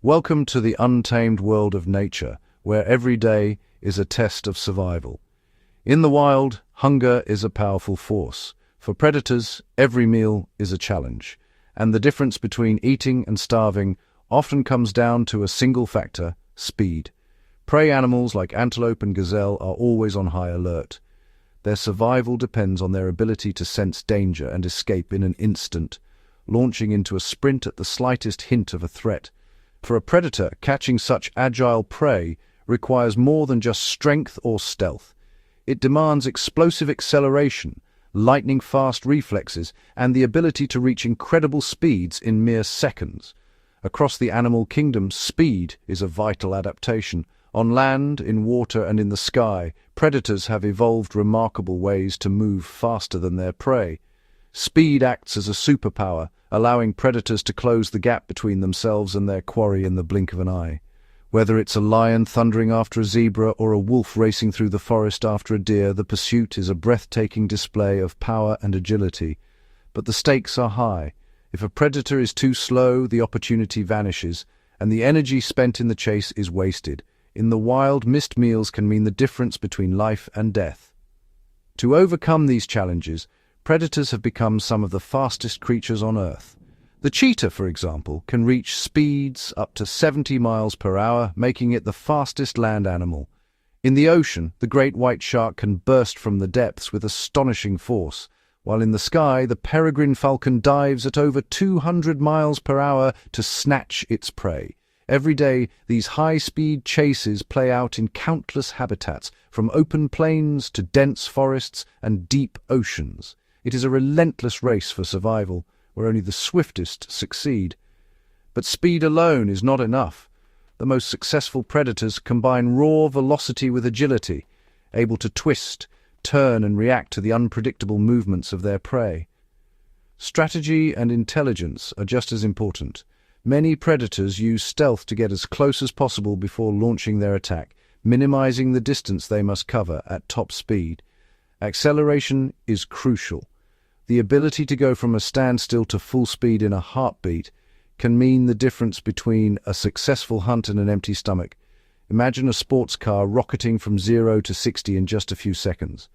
Welcome to the untamed world of nature, where every day is a test of survival. In the wild, hunger is a powerful force. For predators, every meal is a challenge, and the difference between eating and starving often comes down to a single factor: speed. Prey animals like antelope and gazelle are always on high alert. Their survival depends on their ability to sense danger and escape in an instant, launching into a sprint at the slightest hint of a threat. For a predator, catching such agile prey requires more than just strength or stealth. It demands explosive acceleration, lightning-fast reflexes, and the ability to reach incredible speeds in mere seconds. Across the animal kingdom, speed is a vital adaptation. On land, in water, and in the sky, predators have evolved remarkable ways to move faster than their prey. Speed acts as a superpower, allowing predators to close the gap between themselves and their quarry in the blink of an eye. Whether it's a lion thundering after a zebra or a wolf racing through the forest after a deer, the pursuit is a breathtaking display of power and agility. But the stakes are high. If a predator is too slow, the opportunity vanishes, and the energy spent in the chase is wasted. In the wild, missed meals can mean the difference between life and death. To overcome these challenges, predators have become some of the fastest creatures on Earth. The cheetah, for example, can reach speeds up to 70 miles per hour, making it the fastest land animal. In the ocean, the great white shark can burst from the depths with astonishing force, while in the sky, the peregrine falcon dives at over 200 miles per hour to snatch its prey. Every day, these high-speed chases play out in countless habitats, from open plains to dense forests and deep oceans. It is a relentless race for survival, where only the swiftest succeed. But speed alone is not enough. The most successful predators combine raw velocity with agility, able to twist, turn, and react to the unpredictable movements of their prey. Strategy and intelligence are just as important. Many predators use stealth to get as close as possible before launching their attack, minimizing the distance they must cover at top speed. Acceleration is crucial. The ability to go from a standstill to full speed in a heartbeat can mean the difference between a successful hunt and an empty stomach. Imagine a sports car rocketing from 0 to 60 in just a few seconds.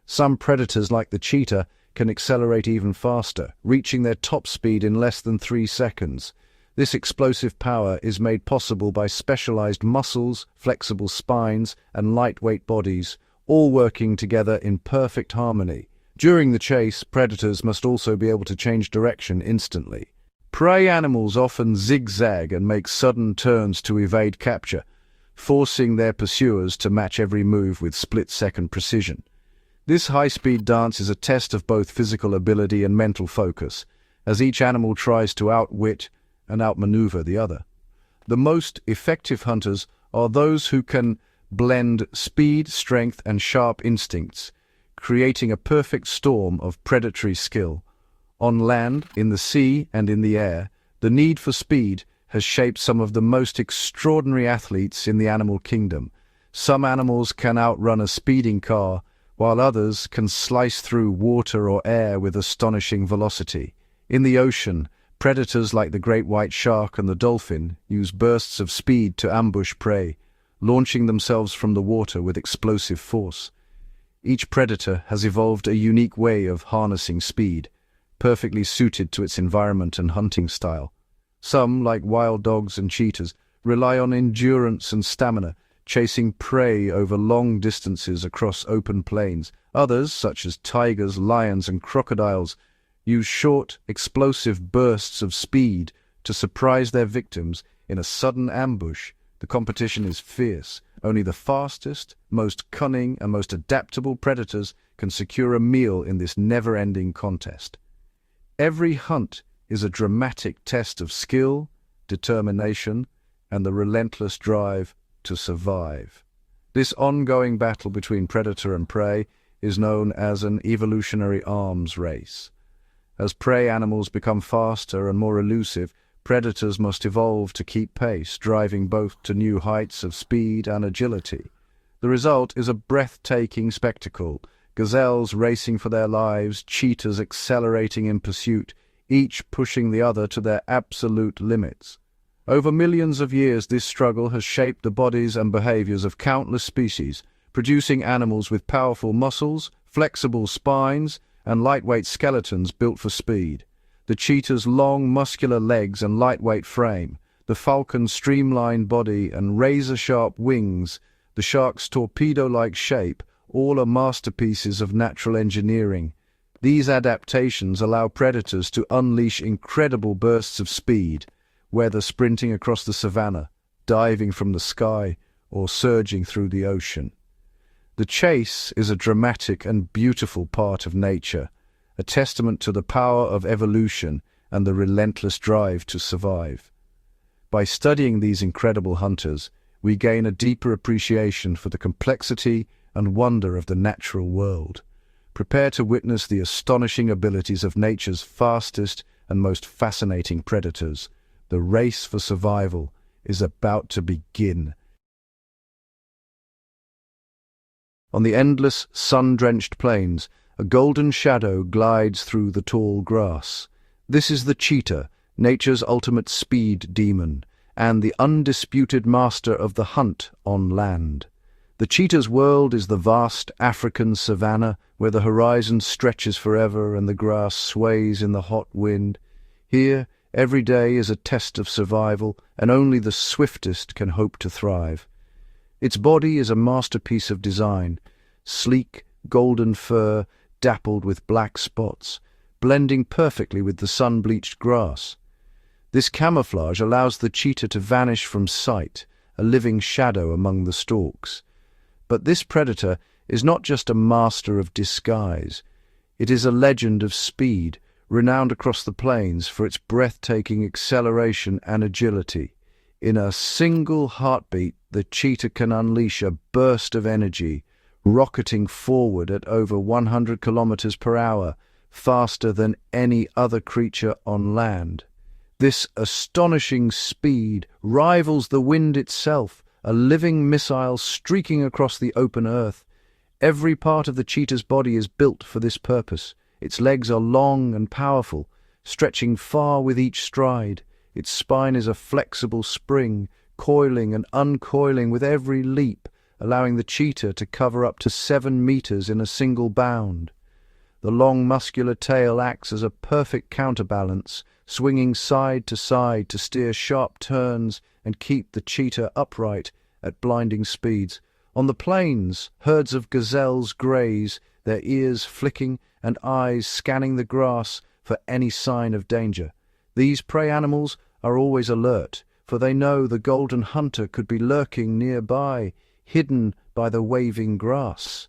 Some predators, like the cheetah, can accelerate even faster, reaching their top speed in less than 3 seconds. This explosive power is made possible by specialized muscles, flexible spines, and lightweight bodies, all working together in perfect harmony. During the chase, predators must also be able to change direction instantly. Prey animals often zigzag and make sudden turns to evade capture, forcing their pursuers to match every move with split-second precision. This high-speed dance is a test of both physical ability and mental focus, as each animal tries to outwit and outmaneuver the other. The most effective hunters are those who can blend speed, strength, and sharp instincts, creating a perfect storm of predatory skill. On land, in the sea, and in the air, the need for speed has shaped some of the most extraordinary athletes in the animal kingdom. Some animals can outrun a speeding car, while others can slice through water or air with astonishing velocity. In the ocean, predators like the great white shark and the dolphin use bursts of speed to ambush prey, launching themselves from the water with explosive force. Each predator has evolved a unique way of harnessing speed, perfectly suited to its environment and hunting style. Some, like wild dogs and cheetahs, rely on endurance and stamina, chasing prey over long distances across open plains. Others, such as tigers, lions, and crocodiles, use short, explosive bursts of speed to surprise their victims in a sudden ambush. The competition is fierce. Only the fastest, most cunning, and most adaptable predators can secure a meal in this never-ending contest. Every hunt is a dramatic test of skill, determination, and the relentless drive to survive. This ongoing battle between predator and prey is known as an evolutionary arms race. As prey animals become faster and more elusive, predators must evolve to keep pace, driving both to new heights of speed and agility. The result is a breathtaking spectacle: gazelles racing for their lives, cheetahs accelerating in pursuit, each pushing the other to their absolute limits. Over millions of years, this struggle has shaped the bodies and behaviors of countless species, producing animals with powerful muscles, flexible spines, and lightweight skeletons built for speed. The cheetah's long, muscular legs and lightweight frame, the falcon's streamlined body and razor-sharp wings, the shark's torpedo-like shape, all are masterpieces of natural engineering. These adaptations allow predators to unleash incredible bursts of speed, whether sprinting across the savannah, diving from the sky, or surging through the ocean. The chase is a dramatic and beautiful part of nature, a testament to the power of evolution and the relentless drive to survive. By studying these incredible hunters, we gain a deeper appreciation for the complexity and wonder of the natural world. Prepare to witness the astonishing abilities of nature's fastest and most fascinating predators. The race for survival is about to begin. On the endless, sun-drenched plains, a golden shadow glides through the tall grass. This is the cheetah, nature's ultimate speed demon, and the undisputed master of the hunt on land. The cheetah's world is the vast African savanna, where the horizon stretches forever and the grass sways in the hot wind. Here, every day is a test of survival, and only the swiftest can hope to thrive. Its body is a masterpiece of design, sleek, golden fur dappled with black spots, blending perfectly with the sun-bleached grass. This camouflage allows the cheetah to vanish from sight, a living shadow among the stalks. But this predator is not just a master of disguise. It is a legend of speed, renowned across the plains for its breathtaking acceleration and agility. In a single heartbeat, the cheetah can unleash a burst of energy, rocketing forward at over 100 kilometers per hour, faster than any other creature on land. This astonishing speed rivals the wind itself, a living missile streaking across the open earth. Every part of the cheetah's body is built for this purpose. Its legs are long and powerful, stretching far with each stride. Its spine is a flexible spring, coiling and uncoiling with every leap, allowing the cheetah to cover up to 7 meters in a single bound. The long muscular tail acts as a perfect counterbalance, swinging side to steer sharp turns and keep the cheetah upright at blinding speeds. On the plains, herds of gazelles graze, their ears flicking and eyes scanning the grass for any sign of danger. These prey animals are always alert, for they know the golden hunter could be lurking nearby, hidden by the waving grass.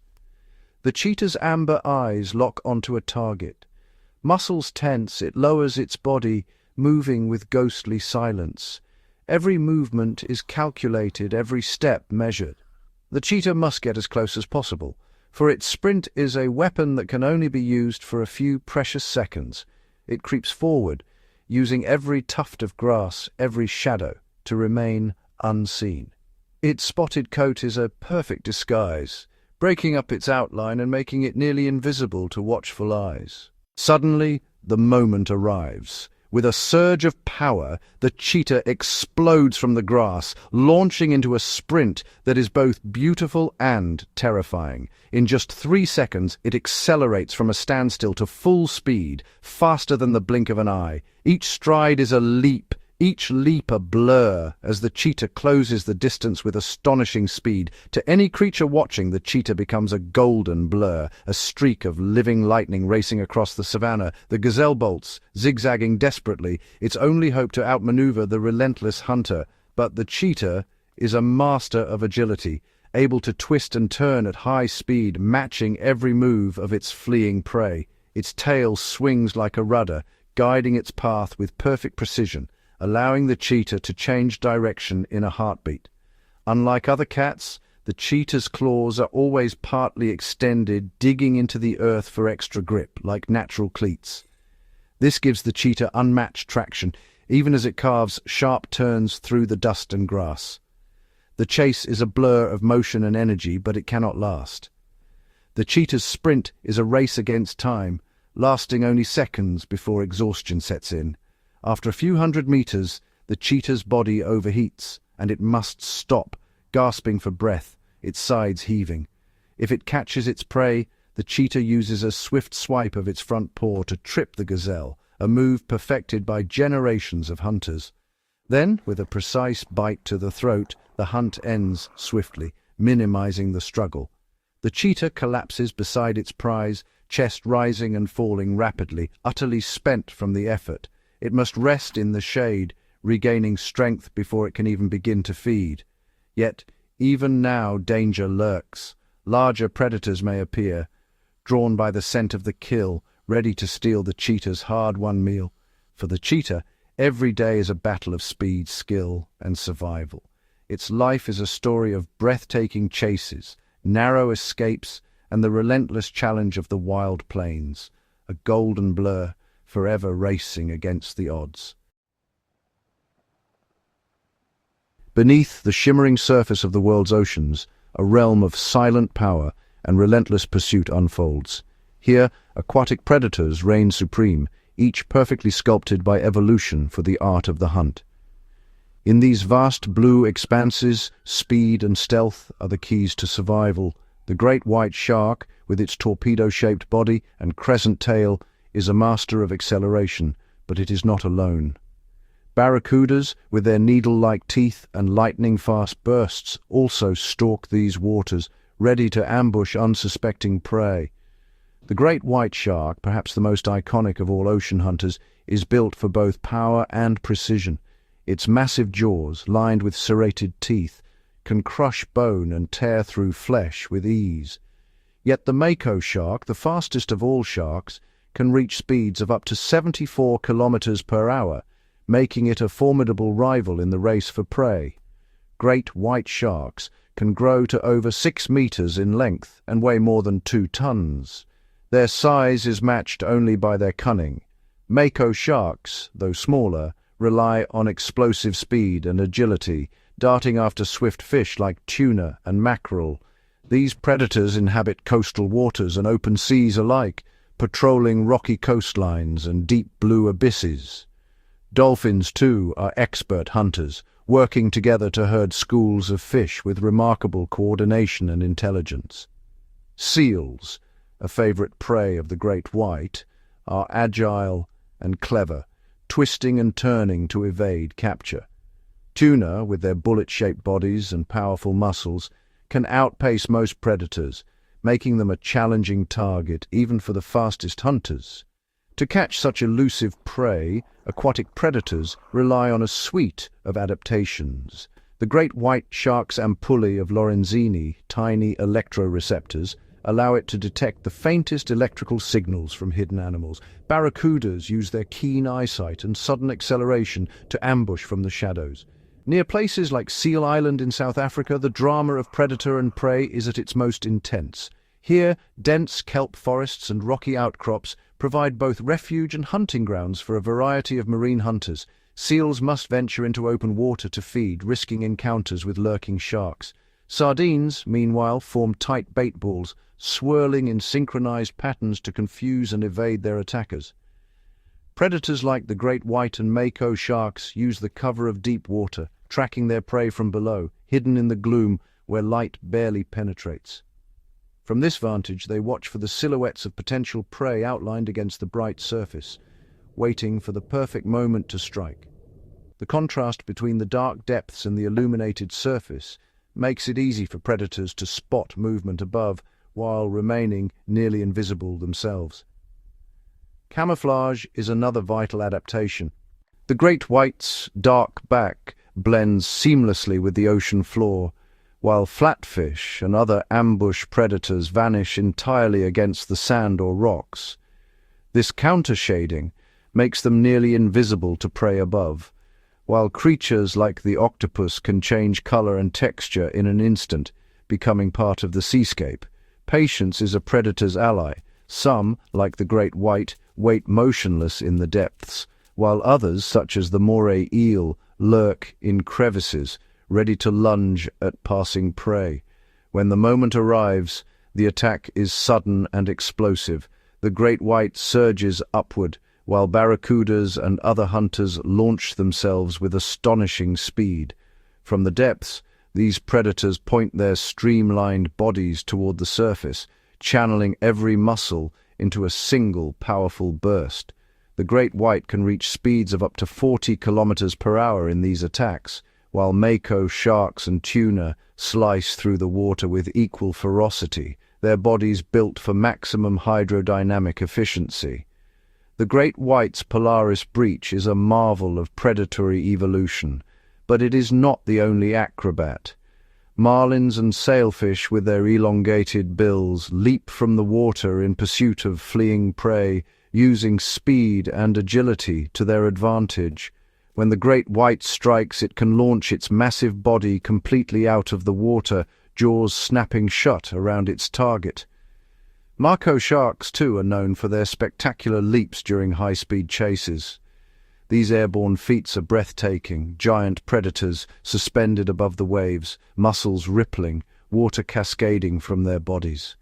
The cheetah's amber eyes lock onto a target. Muscles tense, it lowers its body, moving with ghostly silence. Every movement is calculated, every step measured. The cheetah must get as close as possible, for its sprint is a weapon that can only be used for a few precious seconds. It creeps forward, using every tuft of grass, every shadow, to remain unseen. Its spotted coat is a perfect disguise, breaking up its outline and making it nearly invisible to watchful eyes. Suddenly, the moment arrives. With a surge of power, the cheetah explodes from the grass, launching into a sprint that is both beautiful and terrifying. In just 3 seconds, it accelerates from a standstill to full speed, faster than the blink of an eye. Each stride is a leap, each leap a blur, as the cheetah closes the distance with astonishing speed. To any creature watching, the cheetah becomes a golden blur, a streak of living lightning racing across the savannah. The gazelle bolts, zigzagging desperately, its only hope to outmaneuver the relentless hunter. But the cheetah is a master of agility, able to twist and turn at high speed, matching every move of its fleeing prey. Its tail swings like a rudder, guiding its path with perfect precision, allowing the cheetah to change direction in a heartbeat. Unlike other cats, the cheetah's claws are always partly extended, digging into the earth for extra grip, like natural cleats. This gives the cheetah unmatched traction, even as it carves sharp turns through the dust and grass. The chase is a blur of motion and energy, but it cannot last. The cheetah's sprint is a race against time, lasting only seconds before exhaustion sets in. After a few hundred meters, the cheetah's body overheats, and it must stop, gasping for breath, its sides heaving. If it catches its prey, the cheetah uses a swift swipe of its front paw to trip the gazelle, a move perfected by generations of hunters. Then, with a precise bite to the throat, the hunt ends swiftly, minimizing the struggle. The cheetah collapses beside its prize, chest rising and falling rapidly, utterly spent from the effort. It must rest in the shade, regaining strength before it can even begin to feed. Yet, even now danger lurks. Larger predators may appear, drawn by the scent of the kill, ready to steal the cheetah's hard-won meal. For the cheetah, every day is a battle of speed, skill, and survival. Its life is a story of breathtaking chases, narrow escapes, and the relentless challenge of the wild plains, a golden blur, forever racing against the odds. Beneath the shimmering surface of the world's oceans, a realm of silent power and relentless pursuit unfolds. Here, aquatic predators reign supreme, each perfectly sculpted by evolution for the art of the hunt. In these vast blue expanses, speed and stealth are the keys to survival. The great white shark, with its torpedo-shaped body and crescent tail, is a master of acceleration, but it is not alone. Barracudas, with their needle-like teeth and lightning-fast bursts, also stalk these waters, ready to ambush unsuspecting prey. The great white shark, perhaps the most iconic of all ocean hunters, is built for both power and precision. Its massive jaws, lined with serrated teeth, can crush bone and tear through flesh with ease. Yet the mako shark, the fastest of all sharks, can reach speeds of up to 74 kilometers per hour, making it a formidable rival in the race for prey. Great white sharks can grow to over 6 meters in length and weigh more than 2 tons. Their size is matched only by their cunning. Mako sharks, though smaller, rely on explosive speed and agility, darting after swift fish like tuna and mackerel. These predators inhabit coastal waters and open seas alike, patrolling rocky coastlines and deep blue abysses. Dolphins, too, are expert hunters, working together to herd schools of fish with remarkable coordination and intelligence. Seals, a favorite prey of the great white, are agile and clever, twisting and turning to evade capture. Tuna, with their bullet-shaped bodies and powerful muscles, can outpace most predators, making them a challenging target even for the fastest hunters. To catch such elusive prey, aquatic predators rely on a suite of adaptations. The great white shark's ampullae of Lorenzini, tiny electroreceptors, allow it to detect the faintest electrical signals from hidden animals. Barracudas use their keen eyesight and sudden acceleration to ambush from the shadows. Near places like Seal Island in South Africa, the drama of predator and prey is at its most intense. Here, dense kelp forests and rocky outcrops provide both refuge and hunting grounds for a variety of marine hunters. Seals must venture into open water to feed, risking encounters with lurking sharks. Sardines, meanwhile, form tight bait balls, swirling in synchronized patterns to confuse and evade their attackers. Predators like the great white and mako sharks use the cover of deep water, tracking their prey from below, hidden in the gloom where light barely penetrates. From this vantage, they watch for the silhouettes of potential prey outlined against the bright surface, waiting for the perfect moment to strike. The contrast between the dark depths and the illuminated surface makes it easy for predators to spot movement above while remaining nearly invisible themselves. Camouflage is another vital adaptation. The great white's dark back blends seamlessly with the ocean floor, while flatfish and other ambush predators vanish entirely against the sand or rocks. This countershading makes them nearly invisible to prey above, while creatures like the octopus can change color and texture in an instant, becoming part of the seascape. Patience is a predator's ally. Some, like the great white, wait motionless in the depths, while others, such as the moray eel, lurk in crevices, ready to lunge at passing prey. When the moment arrives, the attack is sudden and explosive. The great white surges upward, while barracudas and other hunters launch themselves with astonishing speed. From the depths, these predators point their streamlined bodies toward the surface, channeling every muscle into a single powerful burst. The great white can reach speeds of up to 40 kilometers per hour in these attacks, while mako sharks and tuna slice through the water with equal ferocity, their bodies built for maximum hydrodynamic efficiency. The great white's Polaris breach is a marvel of predatory evolution, but it is not the only acrobat. Marlins and sailfish with their elongated bills leap from the water in pursuit of fleeing prey, using speed and agility to their advantage. When the great white strikes, it can launch its massive body completely out of the water, jaws snapping shut around its target. Mako sharks, too, are known for their spectacular leaps during high-speed chases. These airborne feats are breathtaking, giant predators suspended above the waves, muscles rippling, water cascading from their bodies.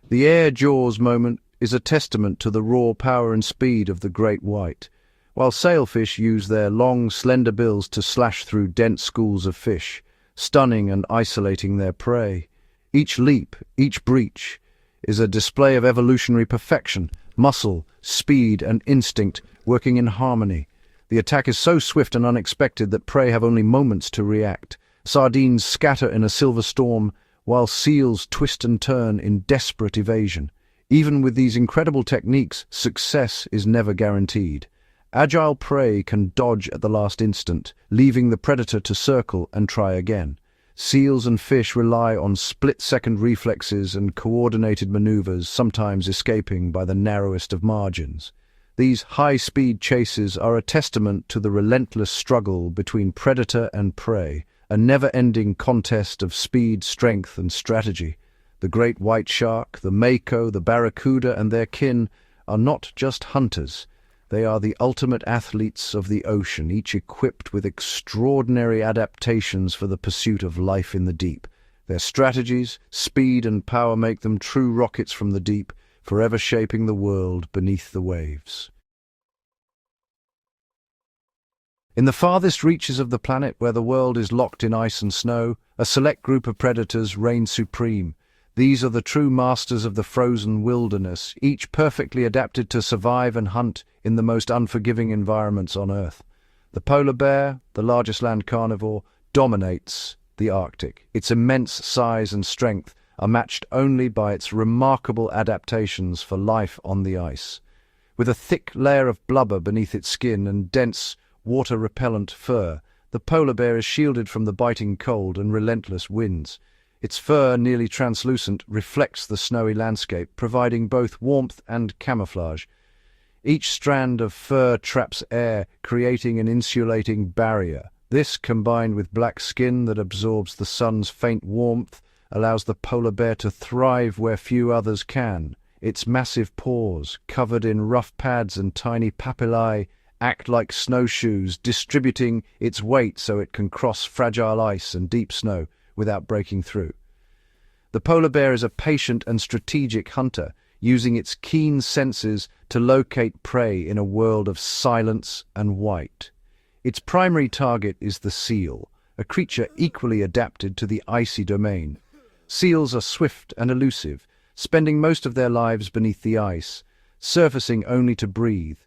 The air jaws moment is a testament to the raw power and speed of the great white, while sailfish use their long, slender bills to slash through dense schools of fish, stunning and isolating their prey. Each leap, each breach, is a display of evolutionary perfection, muscle, speed, and instinct working in harmony. The attack is so swift and unexpected that prey have only moments to react. Sardines scatter in a silver storm, while seals twist and turn in desperate evasion. Even with these incredible techniques, success is never guaranteed. Agile prey can dodge at the last instant, leaving the predator to circle and try again. Seals and fish rely on split-second reflexes and coordinated maneuvers, sometimes escaping by the narrowest of margins. These high-speed chases are a testament to the relentless struggle between predator and prey, a never-ending contest of speed, strength, and strategy. The great white shark, the mako, the barracuda, and their kin are not just hunters. They are the ultimate athletes of the ocean, each equipped with extraordinary adaptations for the pursuit of life in the deep. Their strategies, speed, and power make them true rockets from the deep, forever shaping the world beneath the waves. In the farthest reaches of the planet, where the world is locked in ice and snow, a select group of predators reign supreme. These are the true masters of the frozen wilderness, each perfectly adapted to survive and hunt in the most unforgiving environments on Earth. The polar bear, the largest land carnivore, dominates the Arctic. Its immense size and strength are matched only by its remarkable adaptations for life on the ice. With a thick layer of blubber beneath its skin and dense, water-repellent fur, the polar bear is shielded from the biting cold and relentless winds. Its fur, nearly translucent, reflects the snowy landscape, providing both warmth and camouflage. Each strand of fur traps air, creating an insulating barrier. This, combined with black skin that absorbs the sun's faint warmth, allows the polar bear to thrive where few others can. Its massive paws, covered in rough pads and tiny papillae, act like snowshoes, distributing its weight so it can cross fragile ice and deep snow without breaking through. The polar bear is a patient and strategic hunter, using its keen senses to locate prey in a world of silence and white. Its primary target is the seal, a creature equally adapted to the icy domain. Seals are swift and elusive, spending most of their lives beneath the ice, surfacing only to breathe.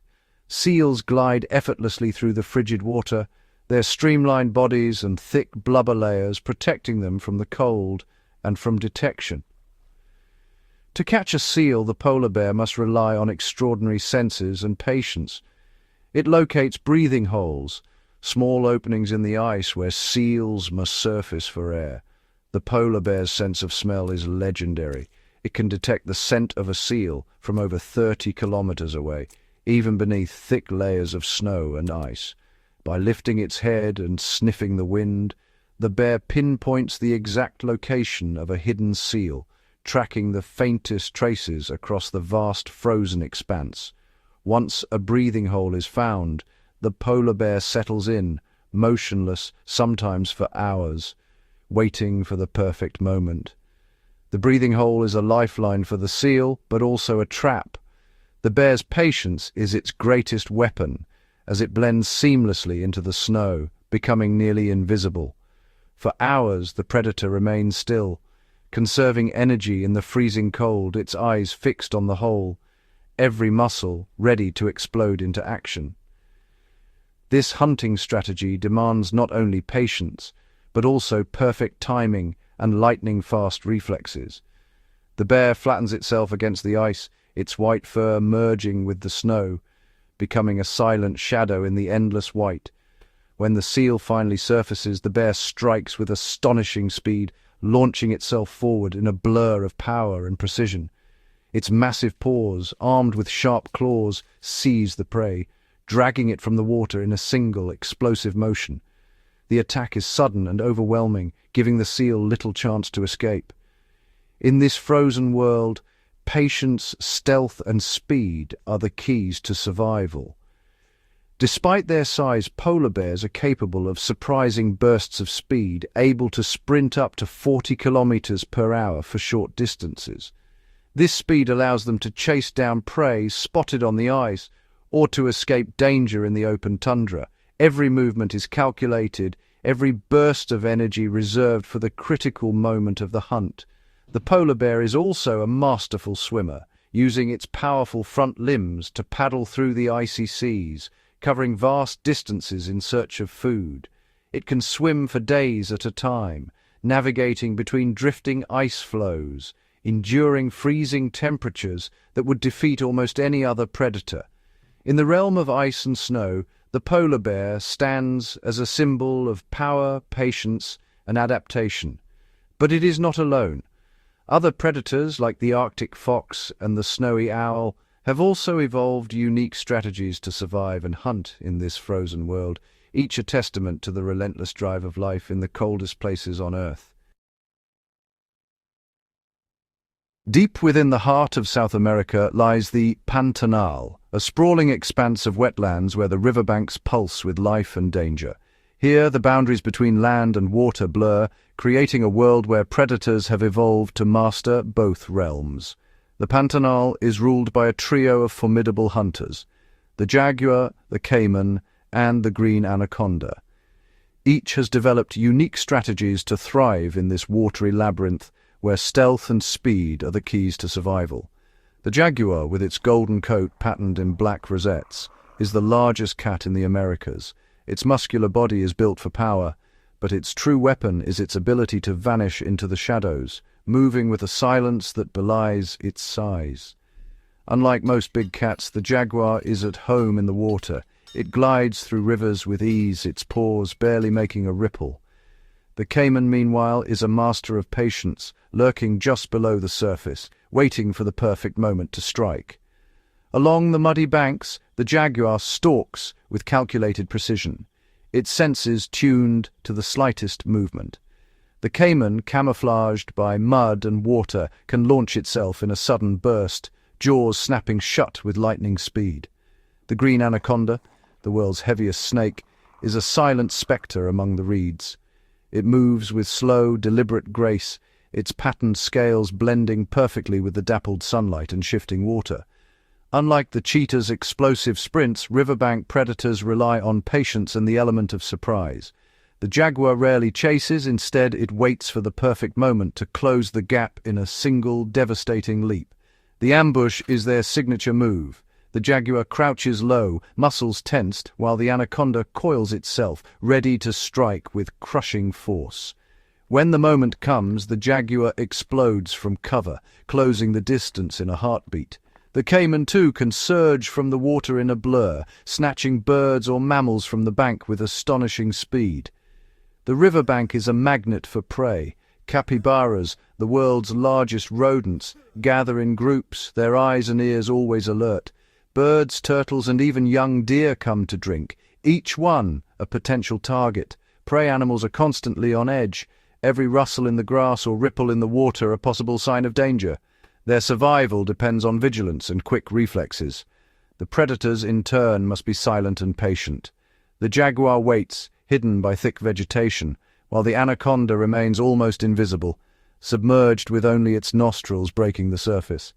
Seals glide effortlessly through the frigid water, their streamlined bodies and thick blubber layers protecting them from the cold and from detection. To catch a seal, the polar bear must rely on extraordinary senses and patience. It locates breathing holes, small openings in the ice where seals must surface for air. The polar bear's sense of smell is legendary. It can detect the scent of a seal from over 30 kilometers away, even beneath thick layers of snow and ice. By lifting its head and sniffing the wind, the bear pinpoints the exact location of a hidden seal, tracking the faintest traces across the vast frozen expanse. Once a breathing hole is found, the polar bear settles in, motionless, sometimes for hours, waiting for the perfect moment. The breathing hole is a lifeline for the seal, but also a trap. The bear's patience is its greatest weapon, as it blends seamlessly into the snow, becoming nearly invisible. For hours the predator remains still, conserving energy in the freezing cold, its eyes fixed on the hole, every muscle ready to explode into action. This hunting strategy demands not only patience, but also perfect timing and lightning-fast reflexes. The bear flattens itself against the ice, its white fur merging with the snow, becoming a silent shadow in the endless white. When the seal finally surfaces, the bear strikes with astonishing speed, launching itself forward in a blur of power and precision. Its massive paws, armed with sharp claws, seize the prey, dragging it from the water in a single, explosive motion. The attack is sudden and overwhelming, giving the seal little chance to escape. In this frozen world, patience, stealth, and speed are the keys to survival. Despite their size, polar bears are capable of surprising bursts of speed, able to sprint up to 40 kilometers per hour for short distances. This speed allows them to chase down prey spotted on the ice or to escape danger in the open tundra. Every movement is calculated, every burst of energy reserved for the critical moment of the hunt. The polar bear is also a masterful swimmer, using its powerful front limbs to paddle through the icy seas, covering vast distances in search of food. It can swim for days at a time, navigating between drifting ice floes, enduring freezing temperatures that would defeat almost any other predator. In the realm of ice and snow, the polar bear stands as a symbol of power, patience, and adaptation. But it is not alone. Other predators, like the Arctic fox and the snowy owl, have also evolved unique strategies to survive and hunt in this frozen world, each a testament to the relentless drive of life in the coldest places on Earth. Deep within the heart of South America lies the Pantanal, a sprawling expanse of wetlands where the riverbanks pulse with life and danger. Here, the boundaries between land and water blur, creating a world where predators have evolved to master both realms. The Pantanal is ruled by a trio of formidable hunters: the jaguar, the caiman, and the green anaconda. Each has developed unique strategies to thrive in this watery labyrinth where stealth and speed are the keys to survival. The jaguar, with its golden coat patterned in black rosettes, is the largest cat in the Americas. Its muscular body is built for power, but its true weapon is its ability to vanish into the shadows, moving with a silence that belies its size. Unlike most big cats, the jaguar is at home in the water. It glides through rivers with ease, its paws barely making a ripple. The caiman, meanwhile, is a master of patience, lurking just below the surface, waiting for the perfect moment to strike. Along the muddy banks, the jaguar stalks with calculated precision, its senses tuned to the slightest movement. The caiman, camouflaged by mud and water, can launch itself in a sudden burst, jaws snapping shut with lightning speed. The green anaconda, the world's heaviest snake, is a silent spectre among the reeds. It moves with slow, deliberate grace, its patterned scales blending perfectly with the dappled sunlight and shifting water. Unlike the cheetah's explosive sprints, riverbank predators rely on patience and the element of surprise. The jaguar rarely chases, instead it waits for the perfect moment to close the gap in a single devastating leap. The ambush is their signature move. The jaguar crouches low, muscles tensed, while the anaconda coils itself, ready to strike with crushing force. When the moment comes, the jaguar explodes from cover, closing the distance in a heartbeat. The caiman, too, can surge from the water in a blur, snatching birds or mammals from the bank with astonishing speed. The riverbank is a magnet for prey. Capybaras, the world's largest rodents, gather in groups, their eyes and ears always alert. Birds, turtles, and even young deer come to drink, each one a potential target. Prey animals are constantly on edge, every rustle in the grass or ripple in the water a possible sign of danger. Their survival depends on vigilance and quick reflexes. The predators, in turn, must be silent and patient. The jaguar waits, hidden by thick vegetation, while the anaconda remains almost invisible, submerged with only its nostrils breaking the surface.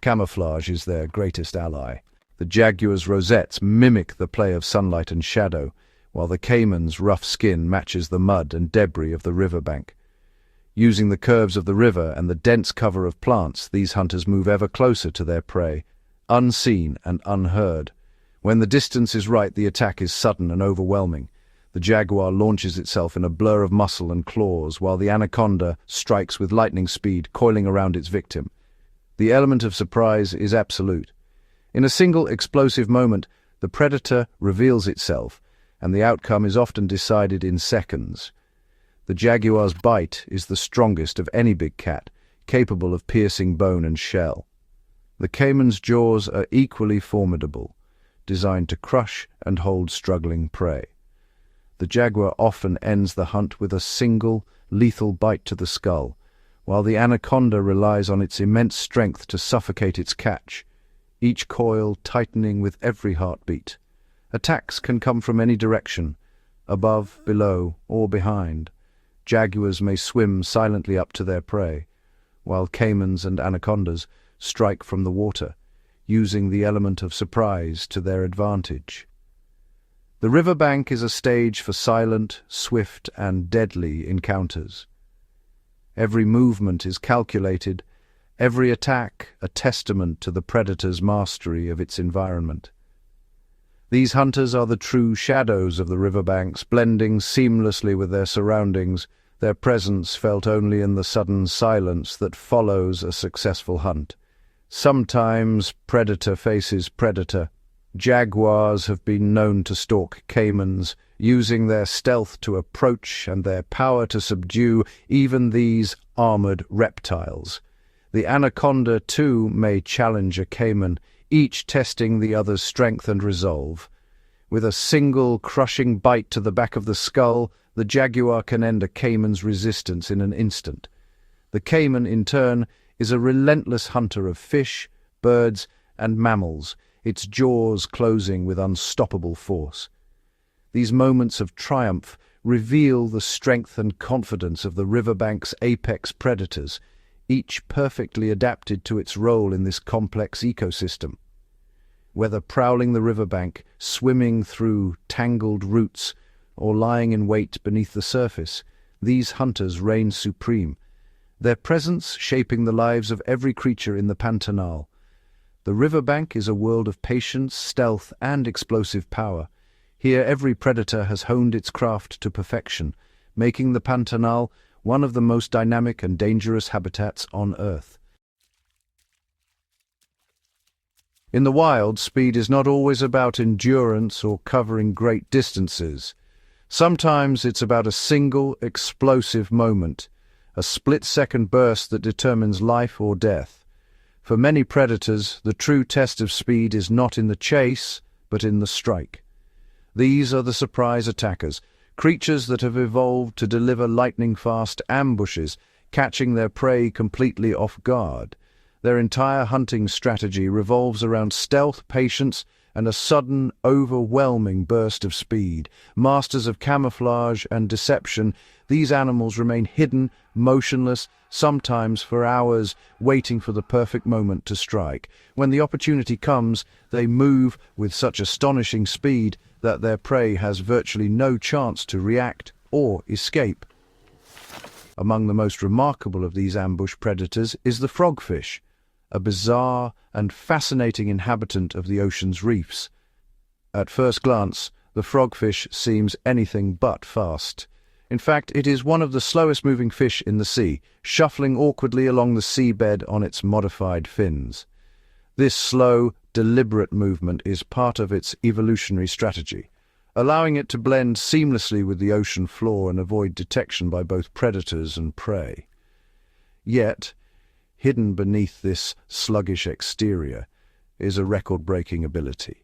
Camouflage is their greatest ally. The jaguar's rosettes mimic the play of sunlight and shadow, while the caiman's rough skin matches the mud and debris of the riverbank. Using the curves of the river and the dense cover of plants, these hunters move ever closer to their prey, unseen and unheard. When the distance is right, the attack is sudden and overwhelming. The jaguar launches itself in a blur of muscle and claws, while the anaconda strikes with lightning speed, coiling around its victim. The element of surprise is absolute. In a single explosive moment, the predator reveals itself, and the outcome is often decided in seconds. The jaguar's bite is the strongest of any big cat, capable of piercing bone and shell. The caiman's jaws are equally formidable, designed to crush and hold struggling prey. The jaguar often ends the hunt with a single, lethal bite to the skull, while the anaconda relies on its immense strength to suffocate its catch, each coil tightening with every heartbeat. Attacks can come from any direction, above, below, or behind. Jaguars may swim silently up to their prey, while caimans and anacondas strike from the water, using the element of surprise to their advantage. The riverbank is a stage for silent, swift, and deadly encounters. Every movement is calculated, every attack a testament to the predator's mastery of its environment. These hunters are the true shadows of the riverbanks, blending seamlessly with their surroundings, their presence felt only in the sudden silence that follows a successful hunt. Sometimes predator faces predator. Jaguars have been known to stalk caimans, using their stealth to approach and their power to subdue even these armored reptiles. The anaconda, too, may challenge a caiman, each testing the other's strength and resolve. With a single crushing bite to the back of the skull, the jaguar can end a caiman's resistance in an instant. The caiman, in turn, is a relentless hunter of fish, birds, and mammals, its jaws closing with unstoppable force. These moments of triumph reveal the strength and confidence of the riverbank's apex predators, each perfectly adapted to its role in this complex ecosystem. Whether prowling the riverbank, swimming through tangled roots, or lying in wait beneath the surface, these hunters reign supreme, their presence shaping the lives of every creature in the Pantanal. The riverbank is a world of patience, stealth, and explosive power. Here every predator has honed its craft to perfection, making the Pantanal one of the most dynamic and dangerous habitats on Earth. In the wild, speed is not always about endurance or covering great distances. Sometimes it's about a single, explosive moment, a split-second burst that determines life or death. For many predators, the true test of speed is not in the chase, but in the strike. These are the surprise attackers, creatures that have evolved to deliver lightning-fast ambushes, catching their prey completely off guard. Their entire hunting strategy revolves around stealth, patience, and a sudden, overwhelming burst of speed. Masters of camouflage and deception, these animals remain hidden, motionless, sometimes for hours, waiting for the perfect moment to strike. When the opportunity comes, they move with such astonishing speed that their prey has virtually no chance to react or escape. Among the most remarkable of these ambush predators is the frogfish, a bizarre and fascinating inhabitant of the ocean's reefs. At first glance, the frogfish seems anything but fast. In fact, it is one of the slowest-moving fish in the sea, shuffling awkwardly along the seabed on its modified fins. This slow, deliberate movement is part of its evolutionary strategy, allowing it to blend seamlessly with the ocean floor and avoid detection by both predators and prey. Yet, hidden beneath this sluggish exterior is a record-breaking ability.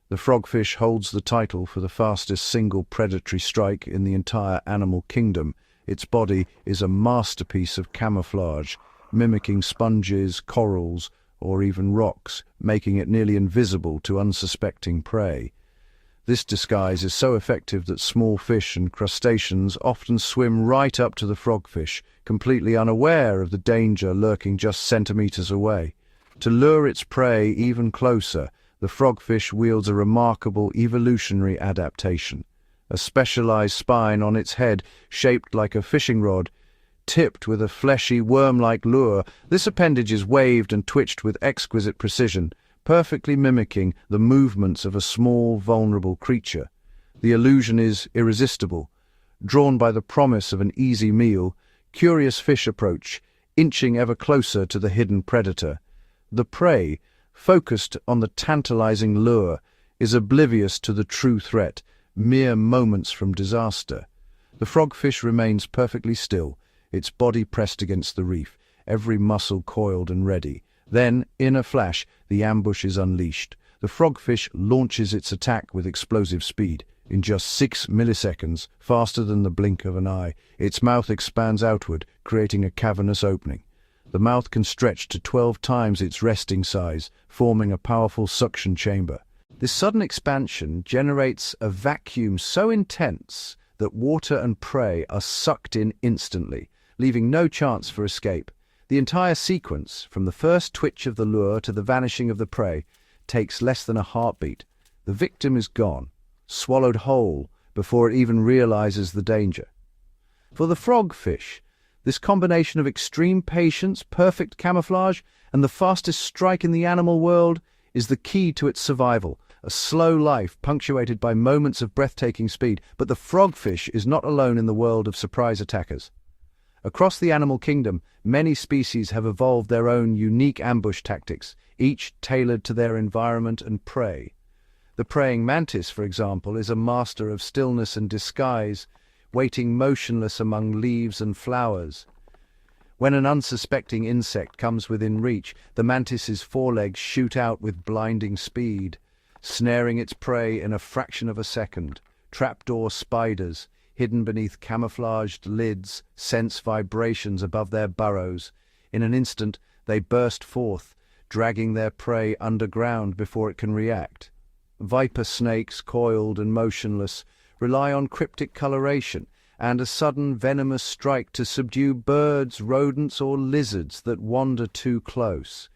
The frogfish holds the title for the fastest single predatory strike in the entire animal kingdom. Its body is a masterpiece of camouflage, mimicking sponges, corals, or even rocks, making it nearly invisible to unsuspecting prey. This disguise is so effective that small fish and crustaceans often swim right up to the frogfish, completely unaware of the danger lurking just centimeters away. To lure its prey even closer, the frogfish wields a remarkable evolutionary adaptation. A specialized spine on its head, shaped like a fishing rod, tipped with a fleshy, worm-like lure, this appendage is waved and twitched with exquisite precision, perfectly mimicking the movements of a small, vulnerable creature. The illusion is irresistible. Drawn by the promise of an easy meal, curious fish approach, inching ever closer to the hidden predator. The prey, focused on the tantalizing lure, is oblivious to the true threat, mere moments from disaster. The frogfish remains perfectly still, its body pressed against the reef, every muscle coiled and ready. Then, in a flash, the ambush is unleashed. The frogfish launches its attack with explosive speed. In just 6 milliseconds, faster than the blink of an eye, its mouth expands outward, creating a cavernous opening. The mouth can stretch to 12 times its resting size, forming a powerful suction chamber. This sudden expansion generates a vacuum so intense that water and prey are sucked in instantly, leaving no chance for escape. The entire sequence, from the first twitch of the lure to the vanishing of the prey, takes less than a heartbeat. The victim is gone, swallowed whole, before it even realizes the danger. For the frogfish, this combination of extreme patience, perfect camouflage, and the fastest strike in the animal world is the key to its survival. A slow life punctuated by moments of breathtaking speed, but the frogfish is not alone in the world of surprise attackers. Across the animal kingdom, many species have evolved their own unique ambush tactics, each tailored to their environment and prey. The praying mantis, for example, is a master of stillness and disguise, waiting motionless among leaves and flowers. When an unsuspecting insect comes within reach, the mantis's forelegs shoot out with blinding speed, snaring its prey in a fraction of a second. Trapdoor spiders, hidden beneath camouflaged lids, sense vibrations above their burrows. In an instant, they burst forth, dragging their prey underground before it can react. Viper snakes, coiled and motionless, rely on cryptic coloration and a sudden venomous strike to subdue birds, rodents, or lizards that wander too close.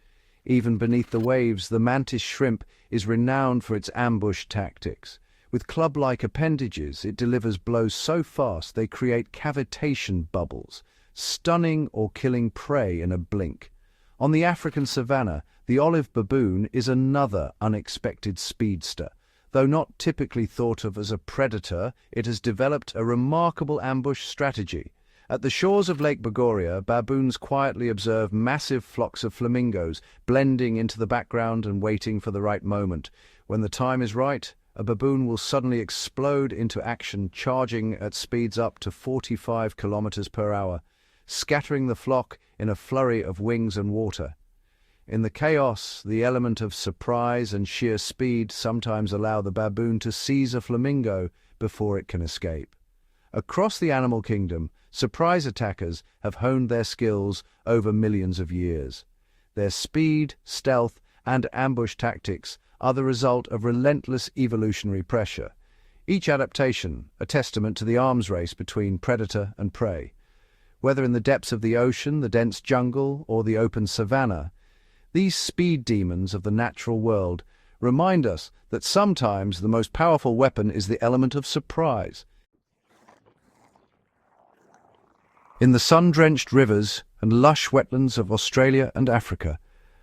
Even beneath the waves, the mantis shrimp is renowned for its ambush tactics. With club-like appendages, it delivers blows so fast they create cavitation bubbles, stunning or killing prey in a blink. On the African savanna, the olive baboon is another unexpected speedster. Though not typically thought of as a predator, it has developed a remarkable ambush strategy. At the shores of Lake Bogoria, baboons quietly observe massive flocks of flamingos, blending into the background and waiting for the right moment. When the time is right, a baboon will suddenly explode into action, charging at speeds up to 45 kilometers per hour, scattering the flock in a flurry of wings and water. In the chaos, the element of surprise and sheer speed sometimes allow the baboon to seize a flamingo before it can escape. Across the animal kingdom, surprise attackers have honed their skills over millions of years. Their speed, stealth, and ambush tactics are the result of relentless evolutionary pressure. Each adaptation a testament to the arms race between predator and prey. Whether in the depths of the ocean, the dense jungle, or the open savanna, these speed demons of the natural world remind us that sometimes the most powerful weapon is the element of surprise. In the sun-drenched rivers and lush wetlands of Australia and Africa,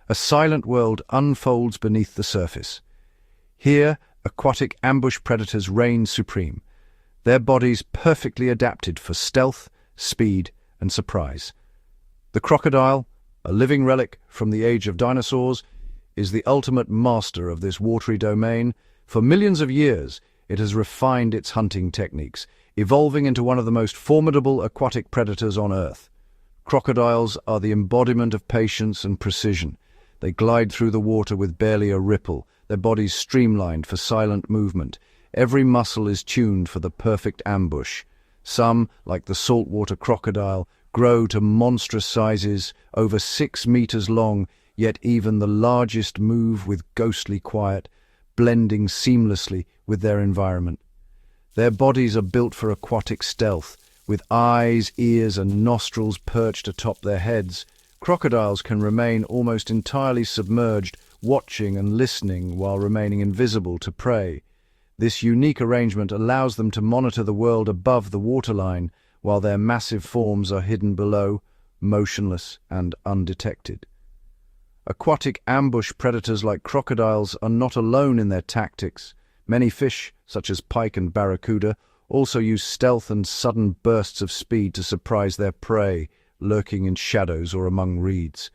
a silent world unfolds beneath the surface. Here, aquatic ambush predators reign supreme, their bodies perfectly adapted for stealth, speed, and surprise. The crocodile, a living relic from the age of dinosaurs, is the ultimate master of this watery domain. For millions of years, it has refined its hunting techniques, evolving into one of the most formidable aquatic predators on Earth. Crocodiles are the embodiment of patience and precision. They glide through the water with barely a ripple, their bodies streamlined for silent movement. Every muscle is tuned for the perfect ambush. Some, like the saltwater crocodile, grow to monstrous sizes, over 6 meters long, yet even the largest move with ghostly quiet, blending seamlessly with their environment. Their bodies are built for aquatic stealth, with eyes, ears, and nostrils perched atop their heads, Crocodiles can remain almost entirely submerged, watching and listening while remaining invisible to prey. This unique arrangement allows them to monitor the world above the waterline, while their massive forms are hidden below, motionless and undetected. Aquatic ambush predators like crocodiles are not alone in their tactics. Many fish, such as pike and barracuda, also use stealth and sudden bursts of speed to surprise their prey, lurking in shadows or among reeds.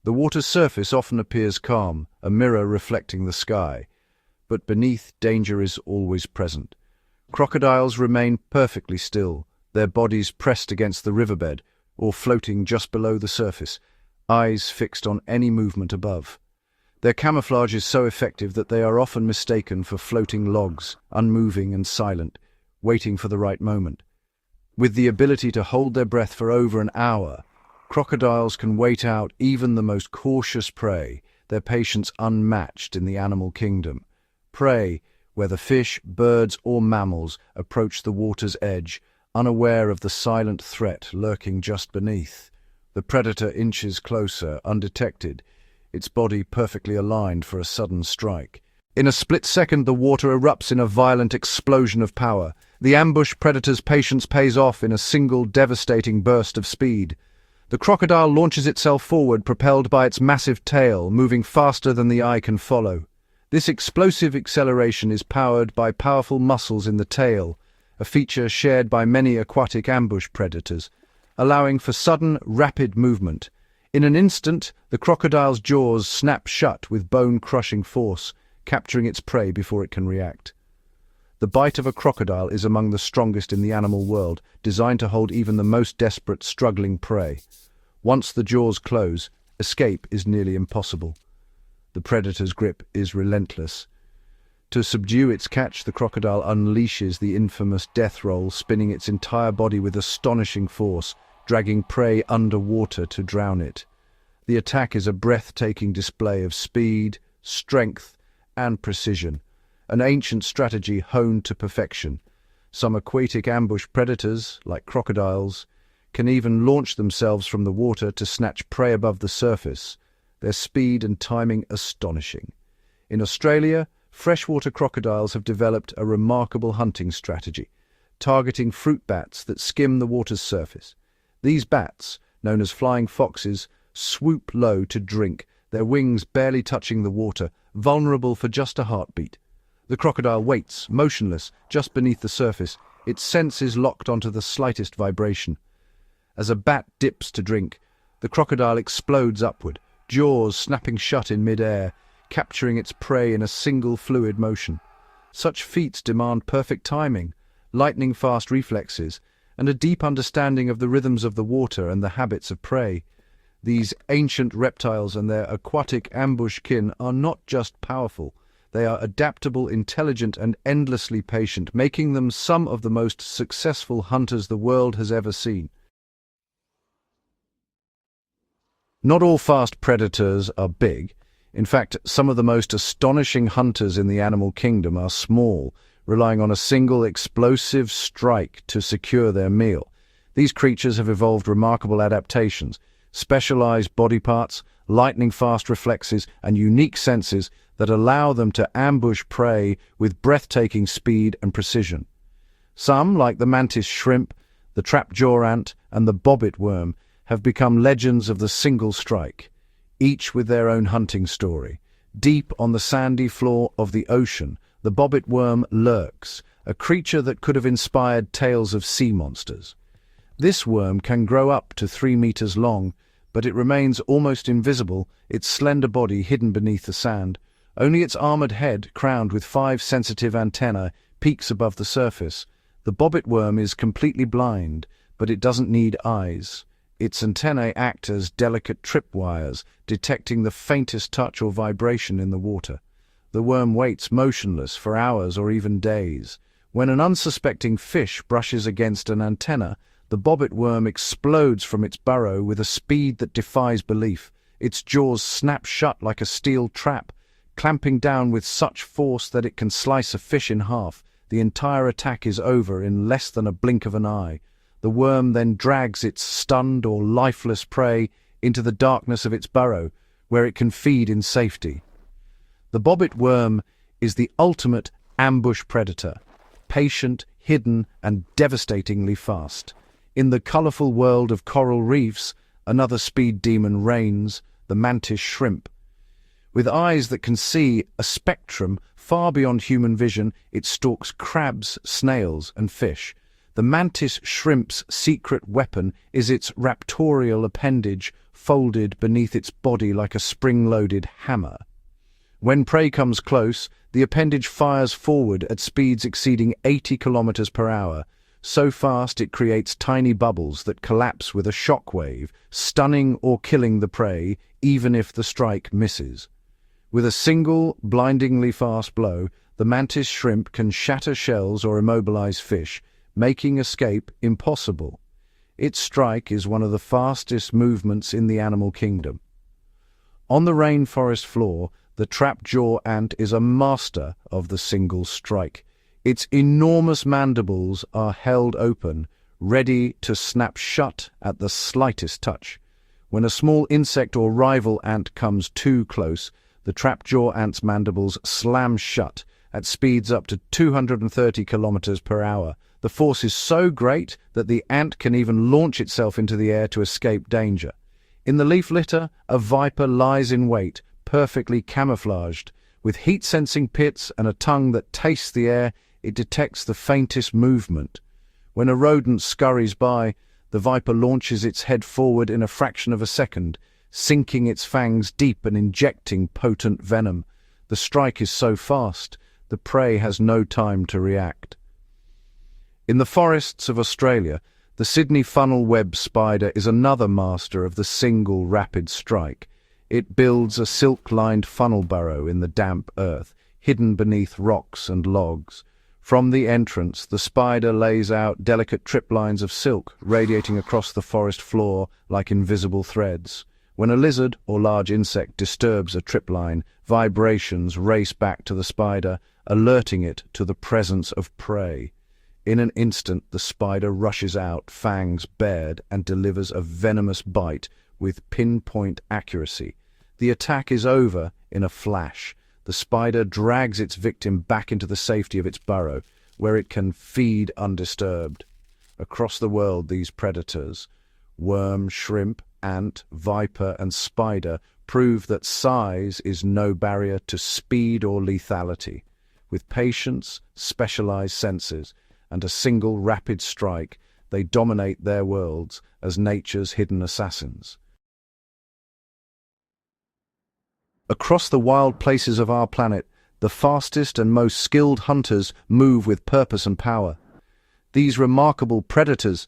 The water's surface often appears calm, a mirror reflecting the sky, but beneath, danger is always present. Crocodiles remain perfectly still, their bodies pressed against the riverbed or floating just below the surface, eyes fixed on any movement above. Their camouflage is so effective that they are often mistaken for floating logs, unmoving and silent, waiting for the right moment. With the ability to hold their breath for over an hour, crocodiles can wait out even the most cautious prey, their patience unmatched in the animal kingdom. Prey, whether fish, birds or mammals, approach the water's edge, unaware of the silent threat lurking just beneath. The predator inches closer, undetected, its body perfectly aligned for a sudden strike. In a split second, the water erupts in a violent explosion of power. The ambush predator's patience pays off in a single devastating burst of speed. The crocodile launches itself forward, propelled by its massive tail, moving faster than the eye can follow. This explosive acceleration is powered by powerful muscles in the tail, a feature shared by many aquatic ambush predators, allowing for sudden, rapid movement. In an instant, the crocodile's jaws snap shut with bone-crushing force, capturing its prey before it can react. The bite of a crocodile is among the strongest in the animal world, designed to hold even the most desperate, struggling prey. Once the jaws close, escape is nearly impossible. The predator's grip is relentless. To subdue its catch, the crocodile unleashes the infamous death roll, spinning its entire body with astonishing force, dragging prey underwater to drown it. The attack is a breathtaking display of speed, strength, and precision, an ancient strategy honed to perfection. Some aquatic ambush predators, like crocodiles, can even launch themselves from the water to snatch prey above the surface, their speed and timing astonishing. In Australia, freshwater crocodiles have developed a remarkable hunting strategy, targeting fruit bats that skim the water's surface. These bats, known as flying foxes, swoop low to drink, their wings barely touching the water, vulnerable for just a heartbeat. The crocodile waits, motionless, just beneath the surface, its senses locked onto the slightest vibration. As a bat dips to drink, the crocodile explodes upward, jaws snapping shut in mid-air, capturing its prey in a single fluid motion. Such feats demand perfect timing, lightning-fast reflexes, and a deep understanding of the rhythms of the water and the habits of prey. These ancient reptiles and their aquatic ambush kin are not just powerful, they are adaptable, intelligent, and endlessly patient, making them some of the most successful hunters the world has ever seen. Not all fast predators are big. In fact, some of the most astonishing hunters in the animal kingdom are small, relying on a single explosive strike to secure their meal. These creatures have evolved remarkable adaptations, specialized body parts, lightning-fast reflexes, and unique senses that allow them to ambush prey with breathtaking speed and precision. Some, like the mantis shrimp, the trapjaw ant, and the bobbit worm, have become legends of the single strike, each with their own hunting story. Deep on the sandy floor of the ocean, the bobbit worm lurks, a creature that could have inspired tales of sea monsters. This worm can grow up to 3 meters long, but it remains almost invisible, its slender body hidden beneath the sand. Only its armored head, crowned with 5 sensitive antennae, peeks above the surface. The bobbit worm is completely blind, but it doesn't need eyes. Its antennae act as delicate tripwires, detecting the faintest touch or vibration in the water. The worm waits motionless for hours or even days. When an unsuspecting fish brushes against an antenna, the bobbit worm explodes from its burrow with a speed that defies belief. Its jaws snap shut like a steel trap, clamping down with such force that it can slice a fish in half. The entire attack is over in less than a blink of an eye. The worm then drags its stunned or lifeless prey into the darkness of its burrow, where it can feed in safety. The bobbit worm is the ultimate ambush predator, patient, hidden, and devastatingly fast. In the colorful world of coral reefs, another speed demon reigns, the mantis shrimp. With eyes that can see a spectrum far beyond human vision, it stalks crabs, snails, and fish. The mantis shrimp's secret weapon is its raptorial appendage folded beneath its body like a spring-loaded hammer. When prey comes close, the appendage fires forward at speeds exceeding 80 kilometers per hour, so fast it creates tiny bubbles that collapse with a shockwave, stunning or killing the prey even if the strike misses. With a single, blindingly fast blow, the mantis shrimp can shatter shells or immobilize fish, making escape impossible. Its strike is one of the fastest movements in the animal kingdom. On the rainforest floor, the trap-jaw ant is a master of the single strike. Its enormous mandibles are held open, ready to snap shut at the slightest touch. When a small insect or rival ant comes too close, the trap-jaw ant's mandibles slam shut at speeds up to 230 kilometers per hour. The force is so great that the ant can even launch itself into the air to escape danger. In the leaf litter, a viper lies in wait, perfectly camouflaged. With heat-sensing pits and a tongue that tastes the air, it detects the faintest movement. When a rodent scurries by, the viper launches its head forward in a fraction of a second, sinking its fangs deep and injecting potent venom. The strike is so fast, the prey has no time to react. In the forests of Australia, the Sydney funnel web spider is another master of the single rapid strike. It builds a silk-lined funnel burrow in the damp earth, hidden beneath rocks and logs. From the entrance, the spider lays out delicate trip lines of silk, radiating across the forest floor like invisible threads. When a lizard or large insect disturbs a trip line, vibrations race back to the spider, alerting it to the presence of prey. In an instant, the spider rushes out, fangs bared, and delivers a venomous bite with pinpoint accuracy. The attack is over in a flash. The spider drags its victim back into the safety of its burrow, where it can feed undisturbed. Across the world, these predators, worm, shrimp, ant, viper, and spider, prove that size is no barrier to speed or lethality. With patience, specialized senses, and a single rapid strike, they dominate their worlds as nature's hidden assassins. Across the wild places of our planet, the fastest and most skilled hunters move with purpose and power. These remarkable predators,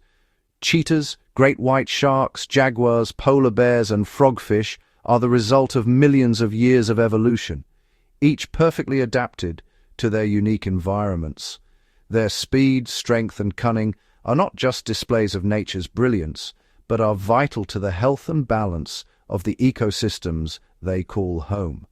cheetahs, great white sharks, jaguars, polar bears, and frogfish, are the result of millions of years of evolution, each perfectly adapted to their unique environments. Their speed, strength, and cunning are not just displays of nature's brilliance, but are vital to the health and balance of the ecosystems they call home.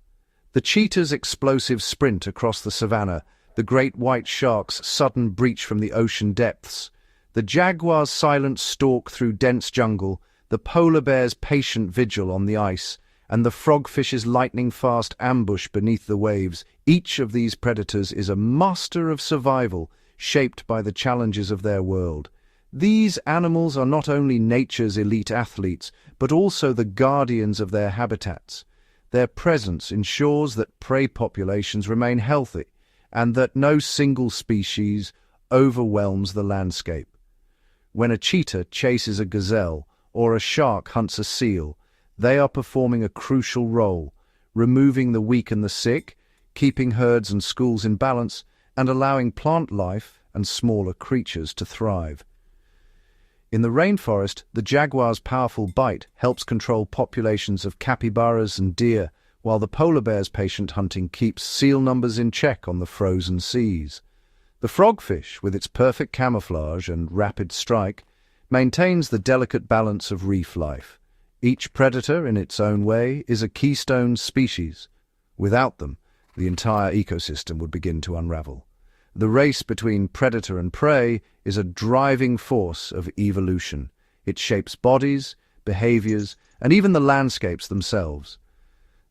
The cheetah's explosive sprint across the savannah, the great white shark's sudden breach from the ocean depths, the jaguar's silent stalk through dense jungle, the polar bear's patient vigil on the ice, and the frogfish's lightning-fast ambush beneath the waves, each of these predators is a master of survival, shaped by the challenges of their world. These animals are not only nature's elite athletes, but also the guardians of their habitats. Their presence ensures that prey populations remain healthy, and that no single species overwhelms the landscape. When a cheetah chases a gazelle, or a shark hunts a seal, they are performing a crucial role, removing the weak and the sick, keeping herds and schools in balance, and allowing plant life and smaller creatures to thrive. In the rainforest, the jaguar's powerful bite helps control populations of capybaras and deer, while the polar bear's patient hunting keeps seal numbers in check on the frozen seas. The frogfish, with its perfect camouflage and rapid strike, maintains the delicate balance of reef life. Each predator, in its own way, is a keystone species. Without them, the entire ecosystem would begin to unravel. The race between predator and prey is a driving force of evolution. It shapes bodies, behaviors, and even the landscapes themselves.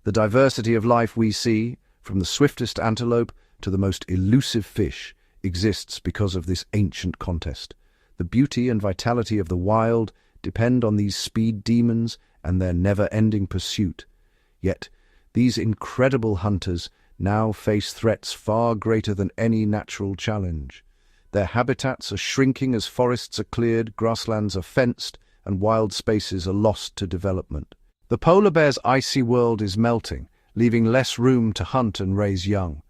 The diversity of life we see, from the swiftest antelope to the most elusive fish, exists because of this ancient contest. The beauty and vitality of the wild depend on these speed demons and their never-ending pursuit. Yet, these incredible hunters now face threats far greater than any natural challenge. Their habitats are shrinking as forests are cleared, grasslands are fenced, and wild spaces are lost to development. The polar bear's icy world is melting, leaving less room to hunt and raise young.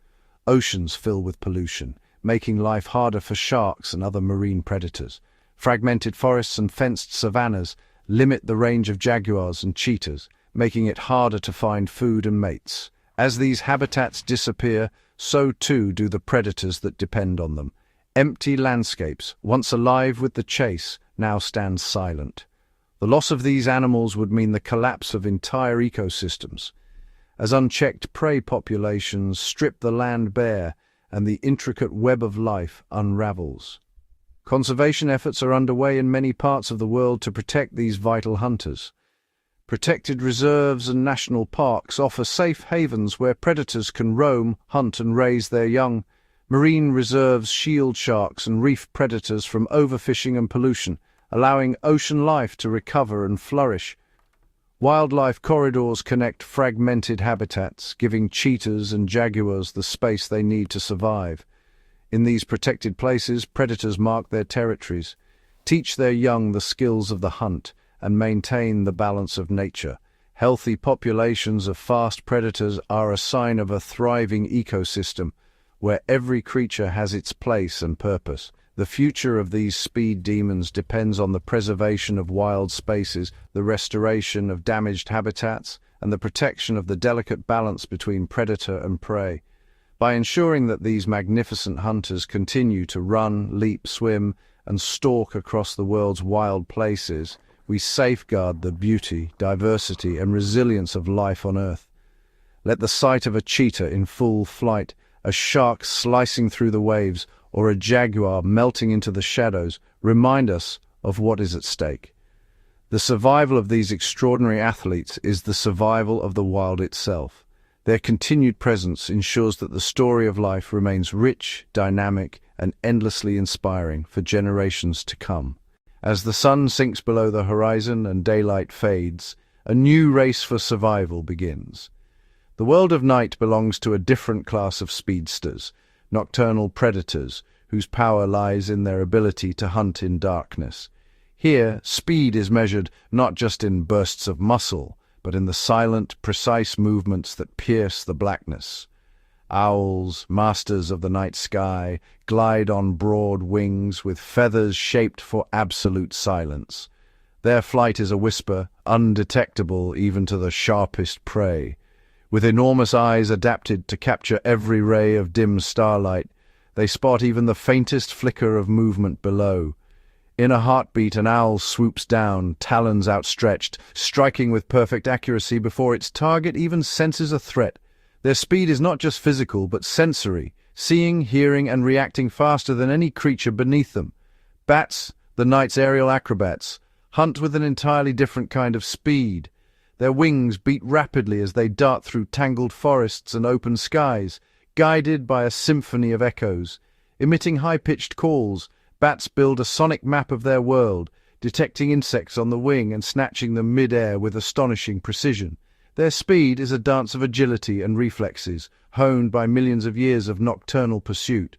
Oceans fill with pollution, making life harder for sharks and other marine predators. Fragmented forests and fenced savannas limit the range of jaguars and cheetahs, making it harder to find food and mates. As these habitats disappear, so too do the predators that depend on them. Empty landscapes, once alive with the chase, now stand silent. The loss of these animals would mean the collapse of entire ecosystems, as unchecked prey populations strip the land bare and the intricate web of life unravels. Conservation efforts are underway in many parts of the world to protect these vital hunters. Protected reserves and national parks offer safe havens where predators can roam, hunt and raise their young. Marine reserves shield sharks and reef predators from overfishing and pollution, allowing ocean life to recover and flourish. Wildlife corridors connect fragmented habitats, giving cheetahs and jaguars the space they need to survive. In these protected places, predators mark their territories, teach their young the skills of the hunt, and maintain the balance of nature. Healthy populations of fast predators are a sign of a thriving ecosystem, where every creature has its place and purpose. The future of these speed demons depends on the preservation of wild spaces, the restoration of damaged habitats, and the protection of the delicate balance between predator and prey. By ensuring that these magnificent hunters continue to run, leap, swim, and stalk across the world's wild places, we safeguard the beauty, diversity, and resilience of life on Earth. Let the sight of a cheetah in full flight, a shark slicing through the waves, or a jaguar melting into the shadows remind us of what is at stake. The survival of these extraordinary athletes is the survival of the wild itself. Their continued presence ensures that the story of life remains rich, dynamic, and endlessly inspiring for generations to come. As the sun sinks below the horizon and daylight fades, a new race for survival begins. The world of night belongs to a different class of speedsters, nocturnal predators, whose power lies in their ability to hunt in darkness. Here, speed is measured not just in bursts of muscle, but in the silent, precise movements that pierce the blackness. Owls, masters of the night sky, glide on broad wings with feathers shaped for absolute silence. Their flight is a whisper, undetectable even to the sharpest prey. With enormous eyes adapted to capture every ray of dim starlight, they spot even the faintest flicker of movement below. In a heartbeat, an owl swoops down, talons outstretched, striking with perfect accuracy before its target even senses a threat. Their speed is not just physical, but sensory, seeing, hearing, and reacting faster than any creature beneath them. Bats, the night's aerial acrobats, hunt with an entirely different kind of speed. Their wings beat rapidly as they dart through tangled forests and open skies, guided by a symphony of echoes. Emitting high-pitched calls, bats build a sonic map of their world, detecting insects on the wing and snatching them mid-air with astonishing precision. Their speed is a dance of agility and reflexes, honed by millions of years of nocturnal pursuit.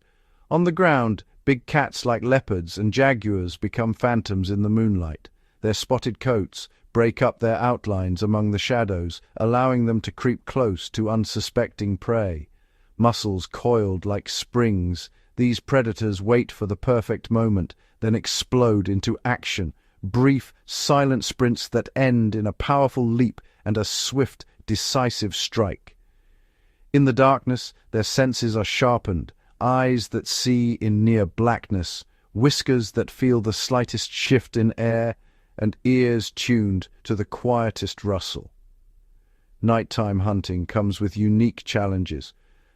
On the ground, big cats like leopards and jaguars become phantoms in the moonlight. Their spotted coats break up their outlines among the shadows, allowing them to creep close to unsuspecting prey. Muscles coiled like springs, these predators wait for the perfect moment, then explode into action, brief, silent sprints that end in a powerful leap and a swift, decisive strike. In the darkness, their senses are sharpened, eyes that see in near blackness, whiskers that feel the slightest shift in air, and ears tuned to the quietest rustle. Nighttime hunting comes with unique challenges.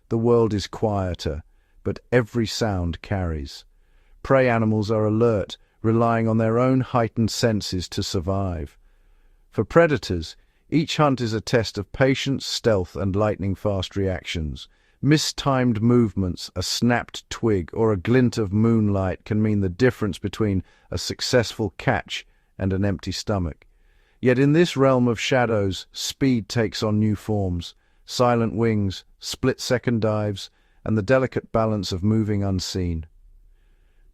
The world is quieter, but every sound carries. Prey animals are alert, relying on their own heightened senses to survive. For predators, each hunt is a test of patience, stealth, and lightning-fast reactions. Mistimed movements, a snapped twig, or a glint of moonlight can mean the difference between a successful catch and an empty stomach. Yet in this realm of shadows, speed takes on new forms: silent wings, split-second dives, and the delicate balance of moving unseen.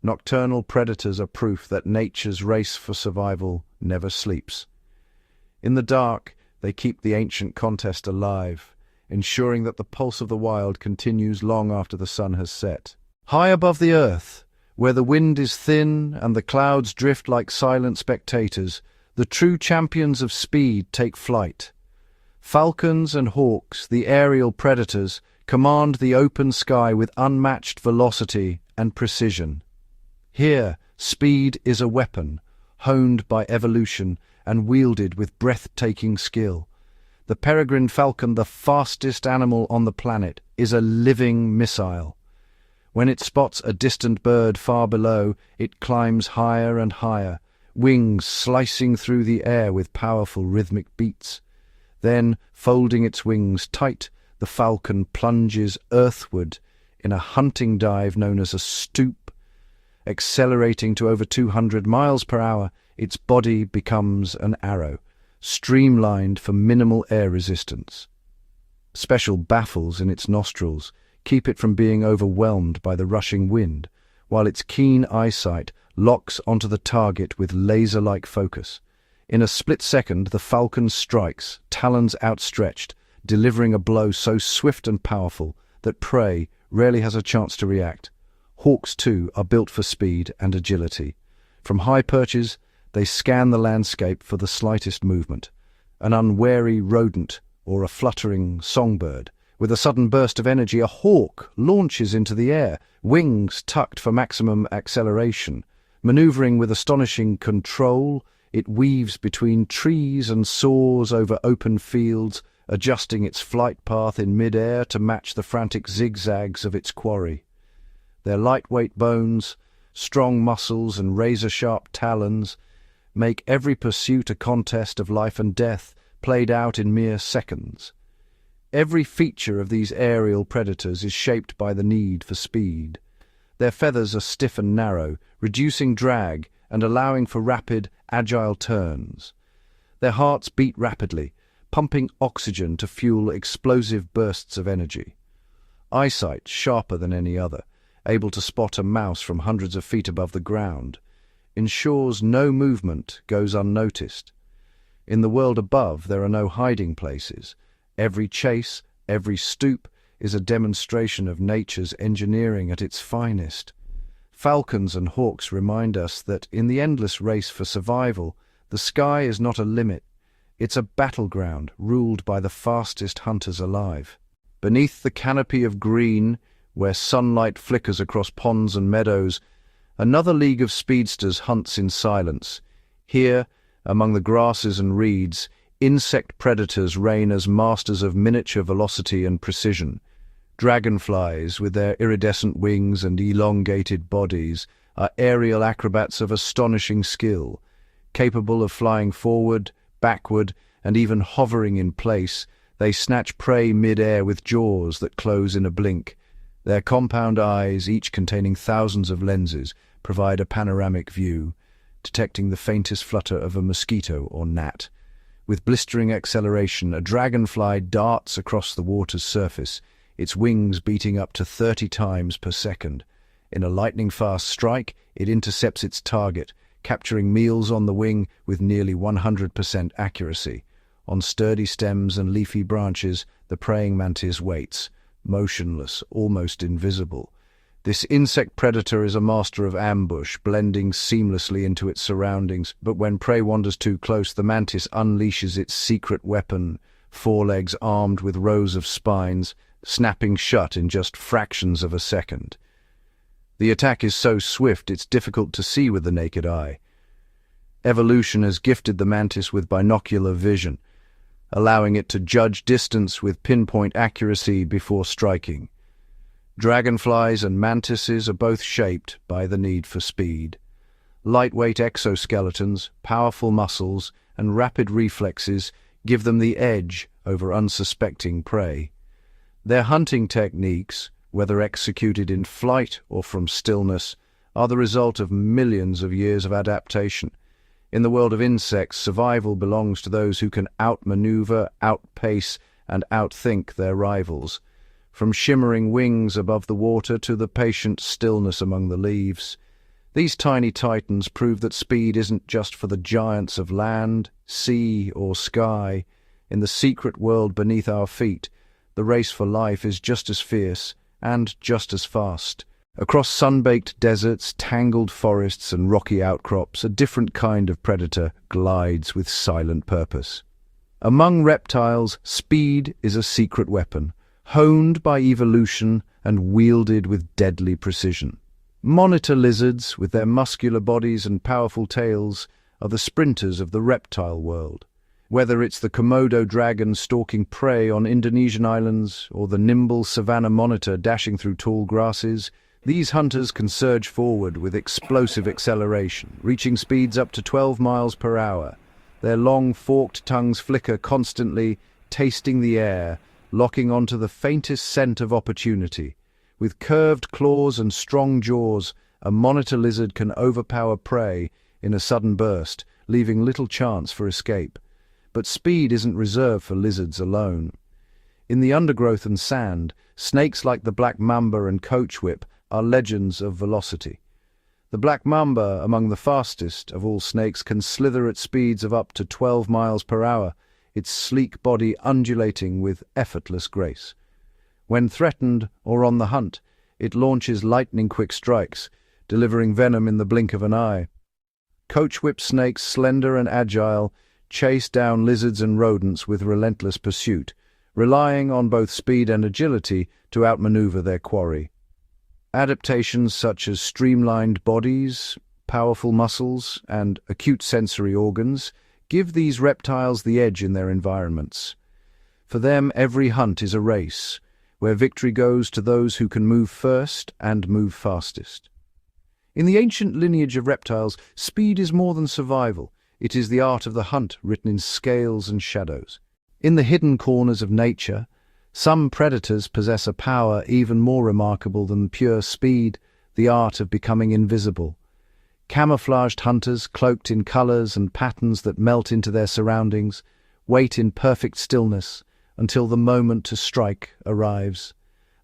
Nocturnal predators are proof that nature's race for survival never sleeps. In the dark, they keep the ancient contest alive, ensuring that the pulse of the wild continues long after the sun has set. High above the earth, where the wind is thin and the clouds drift like silent spectators, the true champions of speed take flight. Falcons and hawks, the aerial predators, command the open sky with unmatched velocity and precision. Here, speed is a weapon, honed by evolution and wielded with breathtaking skill. The peregrine falcon, the fastest animal on the planet, is a living missile. When it spots a distant bird far below, it climbs higher and higher, wings slicing through the air with powerful rhythmic beats. Then, folding its wings tight, the falcon plunges earthward in a hunting dive known as a stoop. Accelerating to over 200 miles per hour, its body becomes an arrow, streamlined for minimal air resistance. Special baffles in its nostrils keep it from being overwhelmed by the rushing wind, while its keen eyesight locks onto the target with laser-like focus. In a split second, the falcon strikes, talons outstretched, delivering a blow so swift and powerful that prey rarely has a chance to react. Hawks, too, are built for speed and agility. From high perches, they scan the landscape for the slightest movement. An unwary rodent or a fluttering songbird. With a sudden burst of energy, a hawk launches into the air, wings tucked for maximum acceleration. Maneuvering with astonishing control, it weaves between trees and soars over open fields, adjusting its flight path in mid-air to match the frantic zigzags of its quarry. Their lightweight bones, strong muscles, and razor-sharp talons make every pursuit a contest of life and death, played out in mere seconds. Every feature of these aerial predators is shaped by the need for speed. Their feathers are stiff and narrow, reducing drag and allowing for rapid, agile turns. Their hearts beat rapidly, pumping oxygen to fuel explosive bursts of energy. Eyesight sharper than any other, able to spot a mouse from hundreds of feet above the ground, ensures no movement goes unnoticed. In the world above, there are no hiding places. Every chase, every stoop is a demonstration of nature's engineering at its finest. Falcons and hawks remind us that in the endless race for survival, the sky is not a limit. It's a battleground ruled by the fastest hunters alive. Beneath the canopy of green, where sunlight flickers across ponds and meadows, another league of speedsters hunts in silence. Here, among the grasses and reeds, insect predators reign as masters of miniature velocity and precision. Dragonflies, with their iridescent wings and elongated bodies, are aerial acrobats of astonishing skill. Capable of flying forward, backward, and even hovering in place, they snatch prey mid-air with jaws that close in a blink. Their compound eyes, each containing thousands of lenses, provide a panoramic view, detecting the faintest flutter of a mosquito or gnat. With blistering acceleration, a dragonfly darts across the water's surface, its wings beating up to 30 times per second. In a lightning-fast strike, it intercepts its target, capturing meals on the wing with nearly 100% accuracy. On sturdy stems and leafy branches, the praying mantis waits, motionless, almost invisible. This insect predator is a master of ambush, blending seamlessly into its surroundings, but when prey wanders too close, the mantis unleashes its secret weapon, forelegs armed with rows of spines, snapping shut in just fractions of a second. The attack is so swift it's difficult to see with the naked eye. Evolution has gifted the mantis with binocular vision, allowing it to judge distance with pinpoint accuracy before striking. Dragonflies and mantises are both shaped by the need for speed. Lightweight exoskeletons, powerful muscles, and rapid reflexes give them the edge over unsuspecting prey. Their hunting techniques, whether executed in flight or from stillness, are the result of millions of years of adaptation. In the world of insects, survival belongs to those who can outmaneuver, outpace, and outthink their rivals. From shimmering wings above the water to the patient stillness among the leaves, these tiny titans prove that speed isn't just for the giants of land, sea, or sky. In the secret world beneath our feet, the race for life is just as fierce and just as fast. Across sun-baked deserts, tangled forests, and rocky outcrops, a different kind of predator glides with silent purpose. Among reptiles, speed is a secret weapon, honed by evolution and wielded with deadly precision. Monitor lizards, with their muscular bodies and powerful tails, are the sprinters of the reptile world. Whether it's the Komodo dragon stalking prey on Indonesian islands or the nimble savanna monitor dashing through tall grasses, these hunters can surge forward with explosive acceleration, reaching speeds up to 12 miles per hour. Their long, forked tongues flicker constantly, tasting the air, locking onto the faintest scent of opportunity. With curved claws and strong jaws, a monitor lizard can overpower prey in a sudden burst, leaving little chance for escape. But speed isn't reserved for lizards alone. In the undergrowth and sand, snakes like the black mamba and coachwhip are legends of velocity. The black mamba, among the fastest of all snakes, can slither at speeds of up to 12 miles per hour, its sleek body undulating with effortless grace. When threatened or on the hunt, it launches lightning-quick strikes, delivering venom in the blink of an eye. Coachwhip snakes, slender and agile, chase down lizards and rodents with relentless pursuit, relying on both speed and agility to outmaneuver their quarry. Adaptations such as streamlined bodies, powerful muscles, and acute sensory organs give these reptiles the edge in their environments. For them, every hunt is a race, where victory goes to those who can move first and move fastest. In the ancient lineage of reptiles, speed is more than survival. It is the art of the hunt written in scales and shadows. In the hidden corners of nature, some predators possess a power even more remarkable than pure speed, the art of becoming invisible. Camouflaged hunters, cloaked in colors and patterns that melt into their surroundings, wait in perfect stillness until the moment to strike arrives.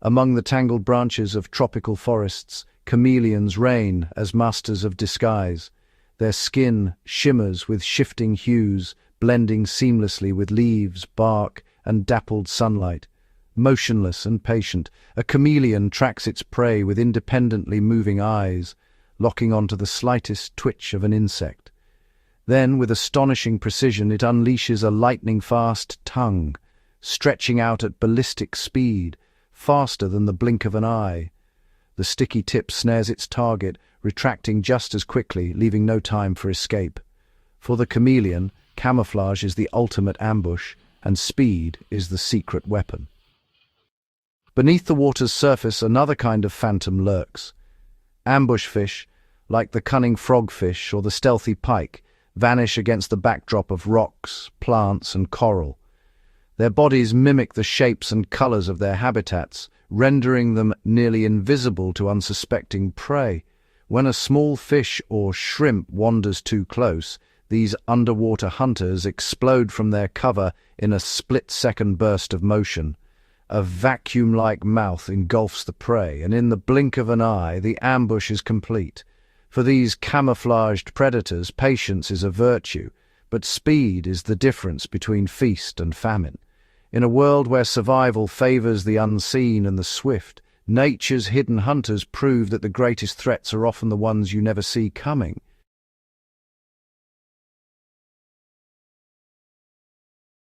Among the tangled branches of tropical forests, chameleons reign as masters of disguise. Their skin shimmers with shifting hues, blending seamlessly with leaves, bark, and dappled sunlight. Motionless and patient, a chameleon tracks its prey with independently moving eyes, locking onto the slightest twitch of an insect. Then, with astonishing precision, it unleashes a lightning-fast tongue, stretching out at ballistic speed, faster than the blink of an eye. The sticky tip snares its target, retracting just as quickly, leaving no time for escape. For the chameleon, camouflage is the ultimate ambush, and speed is the secret weapon. Beneath the water's surface, another kind of phantom lurks. Ambush fish, like the cunning frogfish or the stealthy pike, vanish against the backdrop of rocks, plants, and coral. Their bodies mimic the shapes and colors of their habitats, rendering them nearly invisible to unsuspecting prey. When a small fish or shrimp wanders too close, these underwater hunters explode from their cover in a split-second burst of motion. A vacuum-like mouth engulfs the prey, and in the blink of an eye, the ambush is complete. For these camouflaged predators, patience is a virtue, but speed is the difference between feast and famine. In a world where survival favors the unseen and the swift, nature's hidden hunters prove that the greatest threats are often the ones you never see coming.